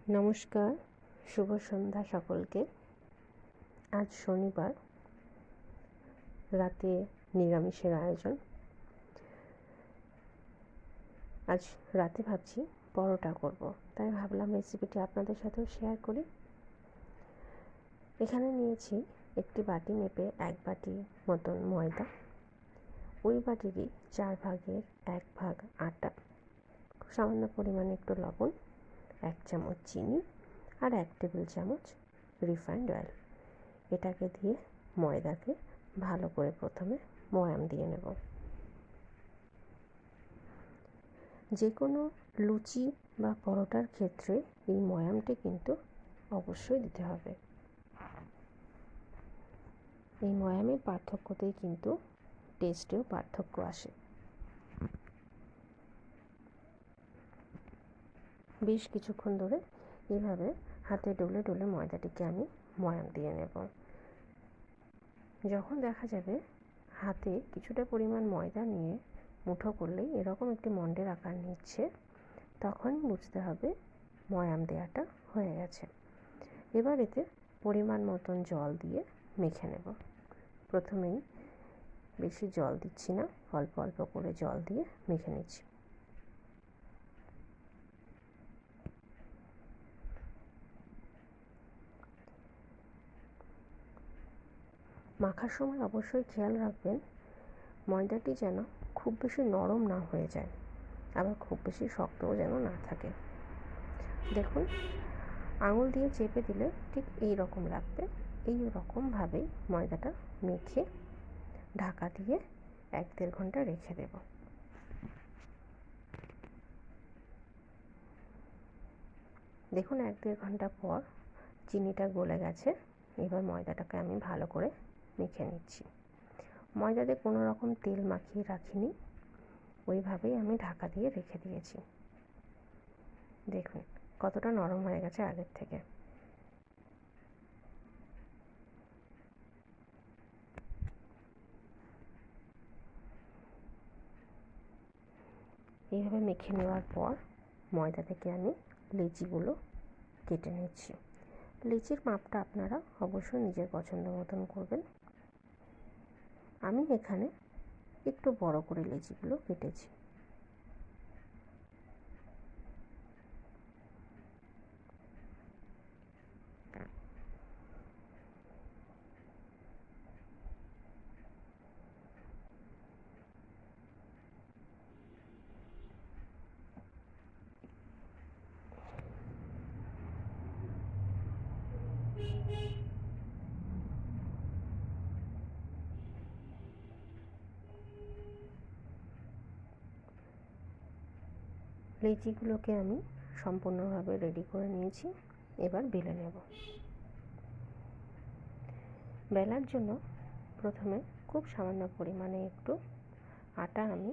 নমস্কার, শুভ সন্ধ্যা সকলকে। আজ শনিবার, রাতে নিরামিষের আয়োজন। আজ রাতে ভাবছি পরোটা করব, তাই ভাবলাম রেসিপিটি আপনাদের সাথেও শেয়ার করি। এখানে নিয়েছি একটি বাটি মেপে 1 বাটি মতন ময়দা, ওই বাটিরই 4 ভাগের 1 ভাগ আটা, সামান্য পরিমাণে একটু লবণ, 1 চামচ চিনি আর 1 টেবিল চামচ রিফাইন্ড অয়েল। এটাকে দিয়ে ময়দাকে ভালো করে প্রথমে ময়াম দিয়ে নেব। যে কোনো লুচি বা পরোটার ক্ষেত্রে এই ময়ামটি কিন্তু অবশ্যই দিতে হবে। এই ময়ামের পার্থক্যতেই কিন্তু টেস্টেও পার্থক্য আসে। বেশ কিছুক্ষণ ধরে এইভাবে হাতে ডলে ডলে ময়দাটিকে আমি ময়াম দিয়ে নেব। যখন দেখা যাবে হাতে কিছুটা পরিমাণ ময়দা নিয়ে মুঠো করলেই এরকম একটি মণ্ডের আকার নিচ্ছে, তখনই বুঝতে হবে ময়াম দেওয়াটা হয়ে গেছে। এবার এতে পরিমাণ মতন জল দিয়ে মেখে নেব। প্রথমেই বেশি জল দিচ্ছি না, অল্প অল্প করে জল দিয়ে মেখে নিচ্ছি। মাখার সময় অবশ্যই খেয়াল রাখবেন ময়দাটি যেন খুব বেশি নরম না হয়ে যায়, আবার খুব বেশি শক্তও যেন না থাকে। দেখুন, আঙুল দিয়ে চেপে দিলে ঠিক এই রকম লাগবে। এই রকমভাবেই ময়দাটা মেখে ঢাকা দিয়ে 1-1.5 ঘন্টা রেখে দেব। দেখুন, 1-1.5 ঘন্টা পর চিনিটা গলে গেছে। এবার ময়দাটাকে আমি ভালো করে মেখে নিচ্ছি। ময়দাতে কোনো রকম তেল মাখিয়ে রাখিনি, ওইভাবেই আমি ঢাকা দিয়ে রেখে দিয়েছি। দেখুন কতটা নরম হয়ে গেছে আগের থেকে। এইভাবে মেখে নেওয়ার পর ময়দা থেকে আমি লেচিগুলো কেটে নিচ্ছি। লেচির মাপটা আপনারা অবশ্যই নিজের পছন্দ মতন করবেন। আমি এখানে একটু বড় করে লেচিগুলো কেটেছি। লেচিগুলোকে আমি সম্পূর্ণভাবে রেডি করে নিয়েছি। এবার বেলে নেব। বেলার জন্য প্রথমে খুব সামান্য পরিমাণে একটু আটা আমি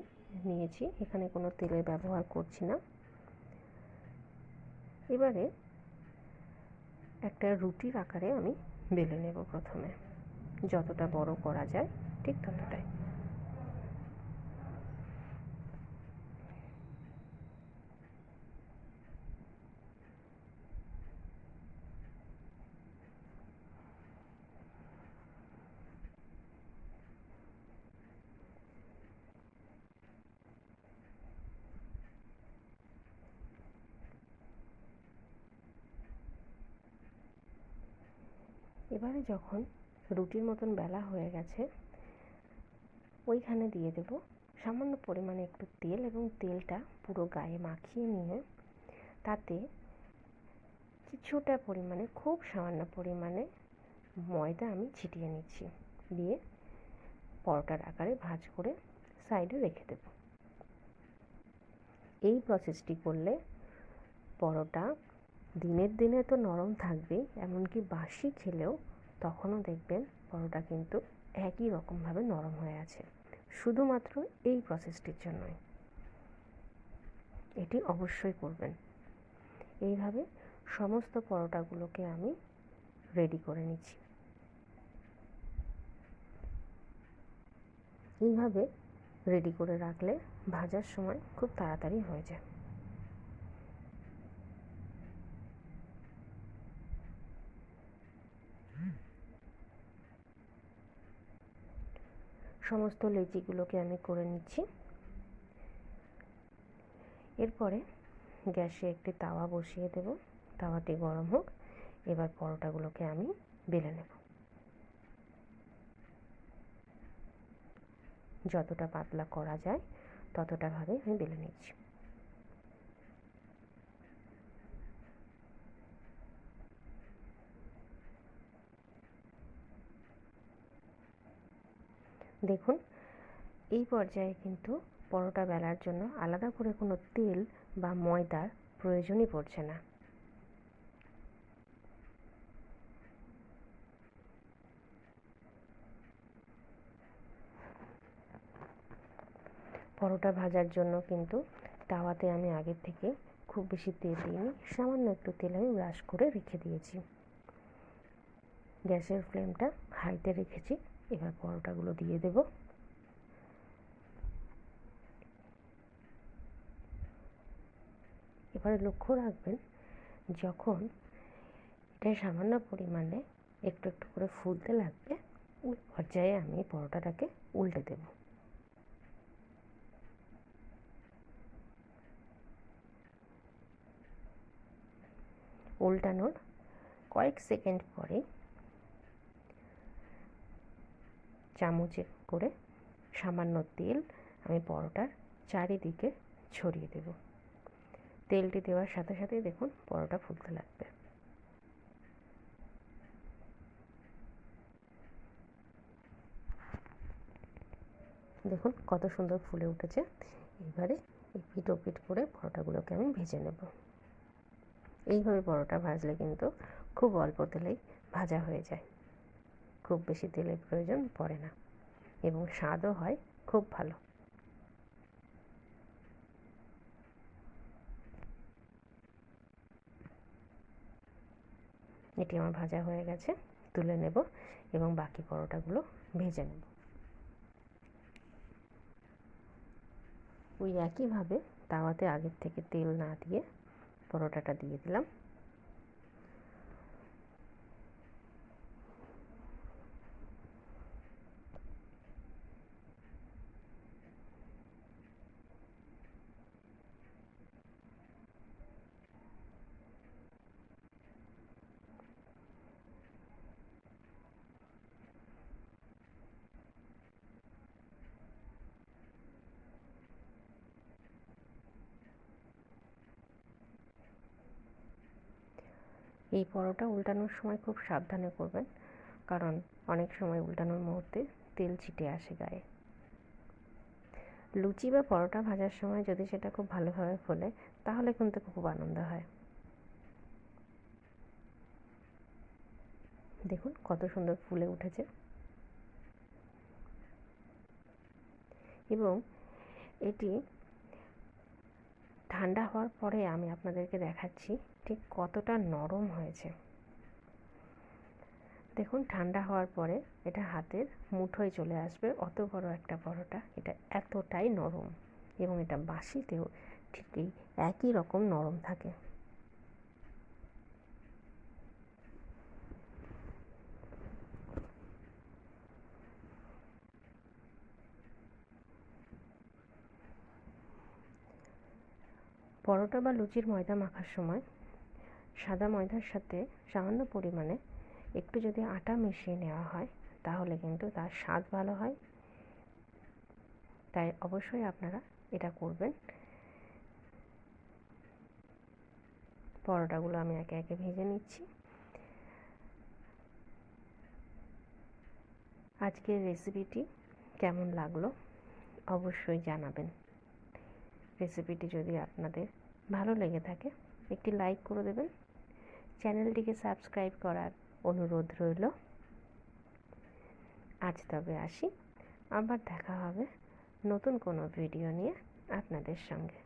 নিয়েছি, এখানে কোনো তেলের ব্যবহার করছি না। এবারে একটা রুটির আকারে আমি বেলে নেব। প্রথমে যতটা বড় করা যায় ঠিক ততটাই। এবারে যখন রুটির মতন বেলা হয়ে গেছে, ওইখানে দিয়ে দেব সামান্য পরিমাণে একটু তেল, এবং তেলটা পুরো গায়ে মাখিয়ে নিয়ে তাতে কিছুটা পরিমাণে, খুব সামান্য পরিমাণে ময়দা আমি ছিটিয়ে নিচ্ছি। দিয়ে পরোটার আকারে ভাঁজ করে সাইডে রেখে দেব। এই প্রসেসটি করলে পরোটা দিনের দিনে তো নরম থাকবেই, এমনকি বাসি খেলেও তখনও দেখবেন পরোটা কিন্তু একই রকমভাবে নরম হয়ে আছে। শুধুমাত্র এই প্রসেসটির জন্যই এটি অবশ্যই করবেন। এইভাবে সমস্ত পরোটাগুলোকে আমি রেডি করে নিচ্ছি। এইভাবে রেডি করে রাখলে ভাজার সময় খুব তাড়াতাড়ি হয়ে যায়। সমস্ত লেচিগুলোকে আমি করে নিচ্ছি। এরপরে গ্যাসে একটি তাওয়া বসিয়ে দেব, তাওয়াটি গরম হোক। এবার পরোটাগুলোকে আমি বেলে নেব। যতটা পাতলা করা যায় ততটা ভাবে আমি বেলে নিচ্ছি। দেখুন, এই পর্যায়ে কিন্তু পরোটা বেলার জন্য আলাদা করে কোনো তেল বা ময়দার প্রয়োজনই পড়ছে না। পরোটা ভাজার জন্য কিন্তু তাওয়াতে আমি আগের থেকে খুব বেশি তেল দিইনি, সামান্য একটু তেল আমি ব্রাশ করে রেখে দিয়েছি। গ্যাসের ফ্লেমটা হাইতে রেখেছি। এবার পরোটাগুলো দিয়ে দেব। এবারে লক্ষ্য রাখবেন, যখন এটা সামান্য পরিমাণে একটু একটু করে ফুলতে লাগবে, ওই পর্যায়ে আমি পরোটাটাকে উল্টে দেব। উল্টানোর কয়েক সেকেন্ড পরে চামচে করে সামান্য তেল আমি পরোটার চারিদিকে ছড়িয়ে দেব। তেলটি দেওয়ার সাথে সাথেই দেখুন পরোটা ফুলতে লাগবে। দেখুন কত সুন্দর ফুলে উঠেছে। এবারে এপিট ওপিট করে পরোটাগুলোকে আমি ভেজে নেব। এইভাবে পরোটা ভাজলে কিন্তু খুব অল্প তেলেই ভাজা হয়ে যায়, খুব বেশি তেলের প্রয়োজন পড়ে না এবং স্বাদও হয় খুব ভালো। এটি আমার ভাজা হয়ে গেছে, তুলে নেব এবং বাকি পরোটাগুলো ভেজে নেব। ওই একইভাবে তাওয়াতে আগের থেকে তেল না দিয়ে পরোটাটা দিয়ে দিলাম। এই পরোটা উল্টানোর সময় খুব সাবধানে করবেন, কারণ অনেক সময় উল্টানোর মুহূর্তে তেল ছিটে আসে গায়ে। লুচি বা পরোটা ভাজার সময় যদি সেটা খুব ভালোভাবে ফোলে তাহলে কিন্তু খুব আনন্দ হয়। দেখুন কত সুন্দর ফুলে উঠেছে। এবং এটি ঠান্ডা হওয়ার পরে আমি আপনাদেরকে দেখাচ্ছি ঠিক কতটা নরম হয়েছে। দেখুন ঠান্ডা হওয়ার পরে এটা হাতের মুঠোয় চলে আসবে, অত বড় একটা পরোটা। এটা এতটাই নরম এবং এটা বাসিতেও ঠিকই একই রকম নরম থাকে। পরোটা বা লুচির ময়দা মাখার সময় সাদা ময়দার সাথে সামান্য পরিমাণে একটু যদি আটা মিশিয়ে নেওয়া হয় তাহলে কিন্তু তার স্বাদ ভালো হয়। তাই অবশ্যই আপনারা এটা করবেন। পরোটাগুলো আমি একে একে ভেজে নিচ্ছি। আজকের রেসিপিটি কেমন লাগলো অবশ্যই জানাবেন। রেসিপিটি যদি আপনাদের ভালো লেগে থাকে একটি লাইক করে দেবেন। চ্যানেলটিকে সাবস্ক্রাইব করার অনুরোধ রইল। আজ তবে আসি, আবার দেখা হবে নতুন কোনো ভিডিও নিয়ে আপনাদের সঙ্গে।